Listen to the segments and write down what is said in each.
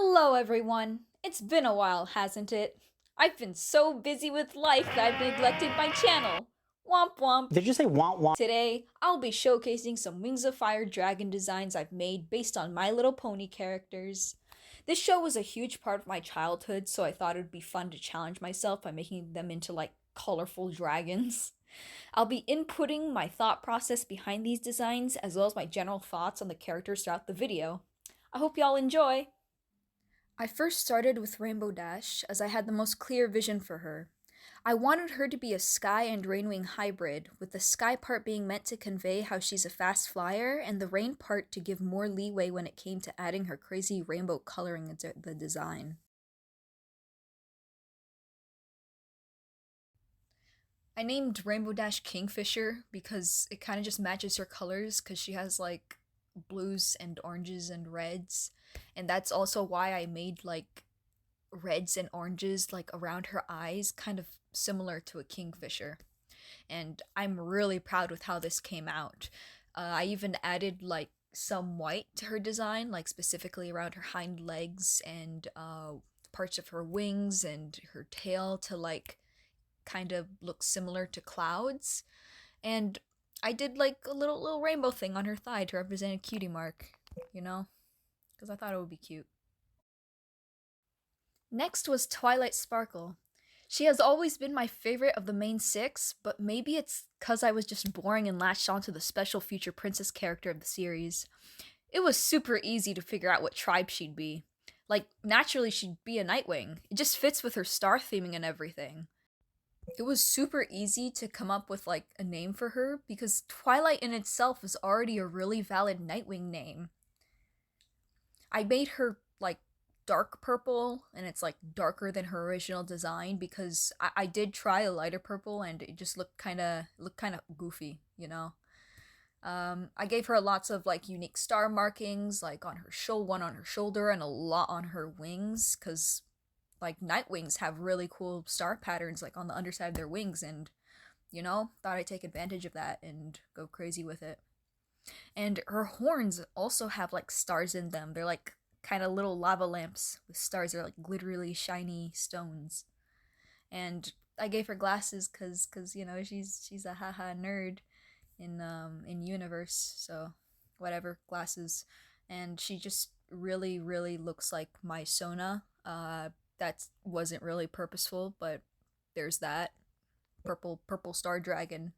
Hello, everyone. It's been a while, hasn't it? I've been so busy with life that I've neglected my channel. Womp womp. Did you say want want? Today, I'll be showcasing some Wings of Fire dragon designs I've made based on My Little Pony characters. This show was a huge part of my childhood, so I thought it would be fun to challenge myself by making them into colorful dragons. I'll be inputting my thought process behind these designs as well as my general thoughts on the characters throughout the video. I hope y'all enjoy! I first started with Rainbow Dash as I had the most clear vision for her. I wanted her to be a sky and rainwing hybrid, with the sky part being meant to convey how she's a fast flyer and the rain part to give more leeway when it came to adding her crazy rainbow coloring into the design. I named Rainbow Dash Kingfisher because it kind of just matches her colors because she has blues and oranges and reds, and that's also why I made reds and oranges around her eyes, kind of similar to a kingfisher. And I'm really proud with how this came out. I even added some white to her design, like specifically around her hind legs and parts of her wings and her tail to kind of look similar to clouds. And I did a little rainbow thing on her thigh to represent a cutie mark, you know, because I thought it would be cute. Next was Twilight Sparkle. She has always been my favorite of the main six, but maybe it's because I was just boring and latched onto the special future princess character of the series. It was super easy to figure out what tribe she'd be. Naturally, she'd be a Nightwing. It just fits with her star theming and everything. It was super easy to come up with a name for her because Twilight in itself is already a really valid Nightwing name. I made her dark purple, and it's darker than her original design because I did try a lighter purple and it just looked kind of goofy, you know. I gave her lots of unique star markings, on her one on her shoulder and a lot on her wings, because Nightwings have really cool star patterns on the underside of their wings, and thought I'd take advantage of that and go crazy with it. And her horns also have stars in them. They're kind of little lava lamps with stars. They're glittery shiny stones. And I gave her glasses because she's a haha nerd in universe, so whatever, glasses. And she just really looks like my Sona. That wasn't really purposeful, but there's that. Purple star dragon.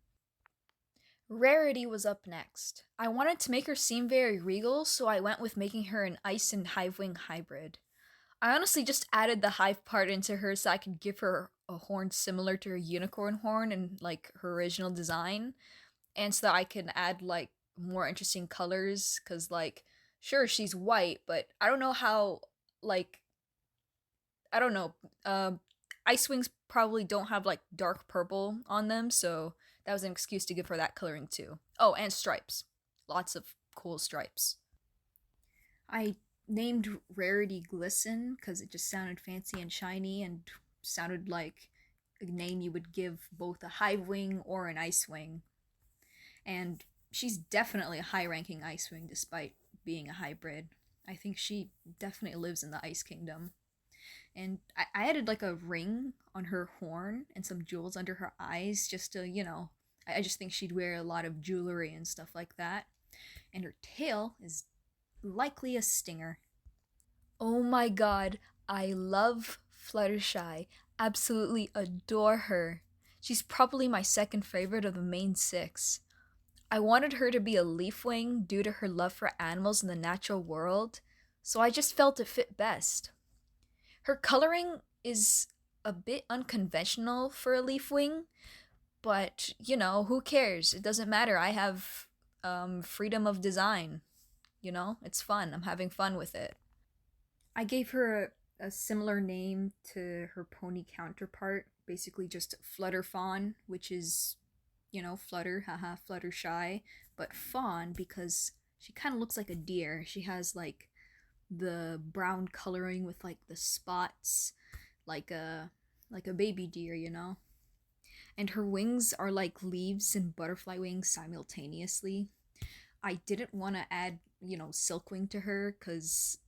Rarity was up next. I wanted to make her seem very regal, so I went with making her an ice and hivewing hybrid. I honestly just added the hive part into her so I could give her a horn similar to her unicorn horn and her original design, and so that I can add more interesting colors cuz sure she's white, but I don't know how like I don't know. Ice Wings probably don't have dark purple on them, so that was an excuse to give her that coloring too. Oh, and stripes. Lots of cool stripes. I named Rarity Glisten because it just sounded fancy and shiny and sounded like a name you would give both a hive wing or an ice wing. And she's definitely a high ranking ice wing despite being a hybrid. I think she definitely lives in the Ice Kingdom. And I added a ring on her horn and some jewels under her eyes just to, I just think she'd wear a lot of jewelry and stuff like that. And her tail is likely a stinger. Oh my god, I love Fluttershy. Absolutely adore her. She's probably my second favorite of the main six. I wanted her to be a leafwing due to her love for animals in the natural world, so I just felt it fit best. Her coloring is a bit unconventional for a leafwing, but who cares? It doesn't matter. I have freedom of design. It's fun. I'm having fun with it. I gave her a similar name to her pony counterpart, basically just Flutterfawn, which is, Flutter, haha, Fluttershy, but fawn because she kind of looks like a deer. She has the brown coloring with the spots, like a baby deer, And her wings are like leaves and butterfly wings simultaneously. I didn't want to add, Silkwing to her because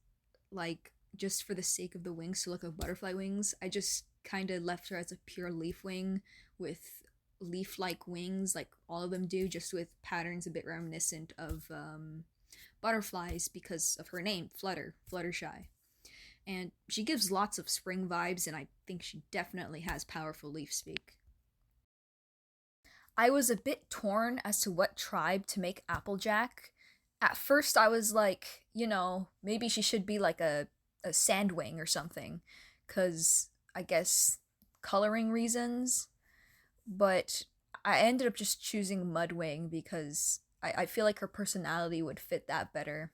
just for the sake of the wings to look like butterfly wings. I just kind of left her as a pure leaf wing with leaf like wings, like all of them do, just with patterns a bit reminiscent of butterflies because of her name, Fluttershy. And she gives lots of spring vibes, and I think she definitely has powerful leaf speak. I was a bit torn as to what tribe to make Applejack. At first, I was like, maybe she should be like a sandwing or something, because I guess coloring reasons. But I ended up just choosing Mudwing because I feel like her personality would fit that better.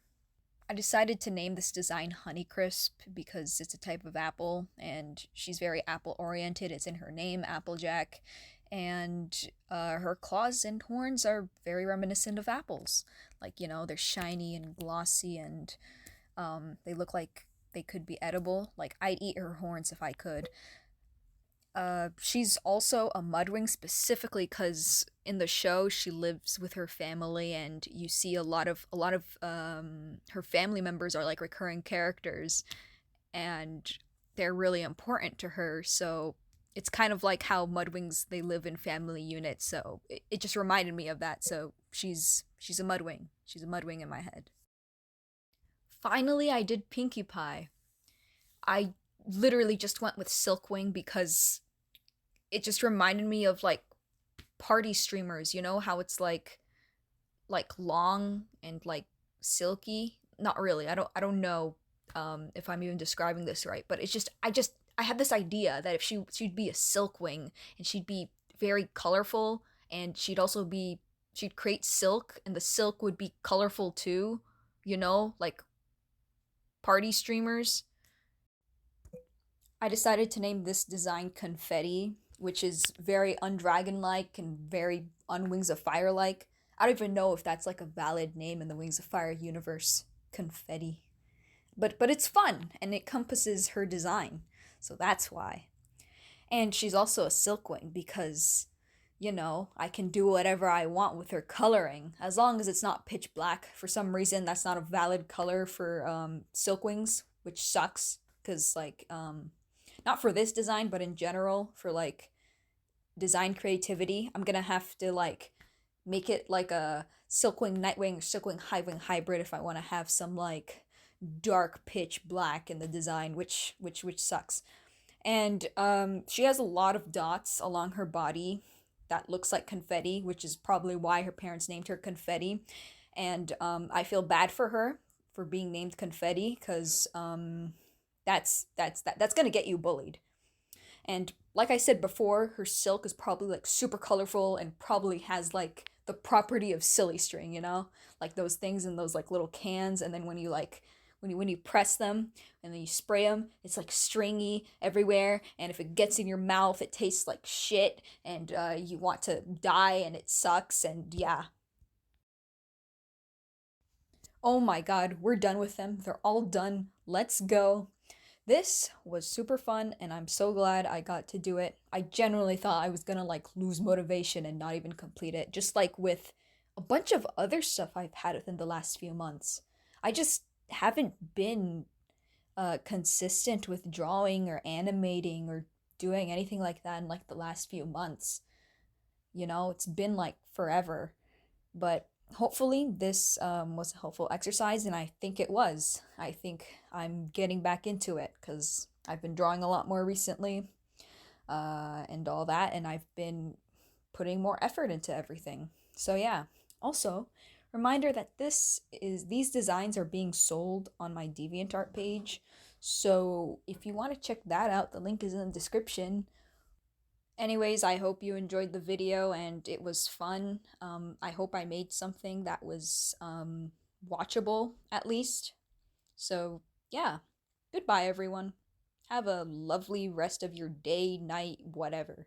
I decided to name this design Honeycrisp because it's a type of apple and she's very apple oriented. It's in her name, Applejack. And her claws and horns are very reminiscent of apples. Like, they're shiny and glossy and they look like they could be edible. Like, I'd eat her horns if I could. She's also a mudwing specifically because in the show she lives with her family, and you see a lot of her family members are like recurring characters, and they're really important to her. So it's kind of like how mudwings they live in family units. So it just reminded me of that. So she's a mudwing. She's a mudwing in my head. Finally, I did Pinkie Pie. I literally just went with Silkwing because it just reminded me of like party streamers, how it's like long and like silky. Not really. I don't know if I'm even describing this right, but it's just I had this idea that if she'd be a Silkwing and she'd be very colorful, and she'd create silk and the silk would be colorful too, like party streamers. I decided to name this design Confetti, which is very undragon like and very unwings of fire like. I don't even know if that's like a valid name in the Wings of Fire universe. Confetti. But it's fun and it encompasses her design. So that's why. And she's also a silkwing because, I can do whatever I want with her coloring as long as it's not pitch black. For some reason, that's not a valid color for silkwings, which sucks because not for this design, but in general for like design creativity, I'm gonna have to like make it like a Silkwing Nightwing or Silkwing Hivewing hybrid if I want to have some like dark pitch black in the design, which sucks. And she has a lot of dots along her body that looks like confetti, which is probably why her parents named her Confetti. And I feel bad for her for being named Confetti because that's gonna get you bullied. And like I said before, her silk is probably like super colorful and probably has like the property of silly string, like those things in those like little cans, and then when you like when you press them and then you spray them, it's like stringy everywhere, and if it gets in your mouth, it tastes like shit, and you want to die, and it sucks, and yeah. Oh my god, we're done with them. They're all done. Let's go. This was super fun, and I'm so glad I got to do it. I genuinely thought I was gonna like lose motivation and not even complete it, just like with a bunch of other stuff I've had within the last few months. I just haven't been consistent with drawing or animating or doing anything like that in like the last few months. It's been like forever. But hopefully, this was a helpful exercise, and I think it was. I think I'm getting back into it because I've been drawing a lot more recently and all that, and I've been putting more effort into everything. So, yeah. Also, reminder that these designs are being sold on my DeviantArt page. So, if you want to check that out, the link is in the description. Anyways, I hope you enjoyed the video and it was fun. I hope I made something that was watchable at least. So, yeah. Goodbye, everyone. Have a lovely rest of your day, night, whatever.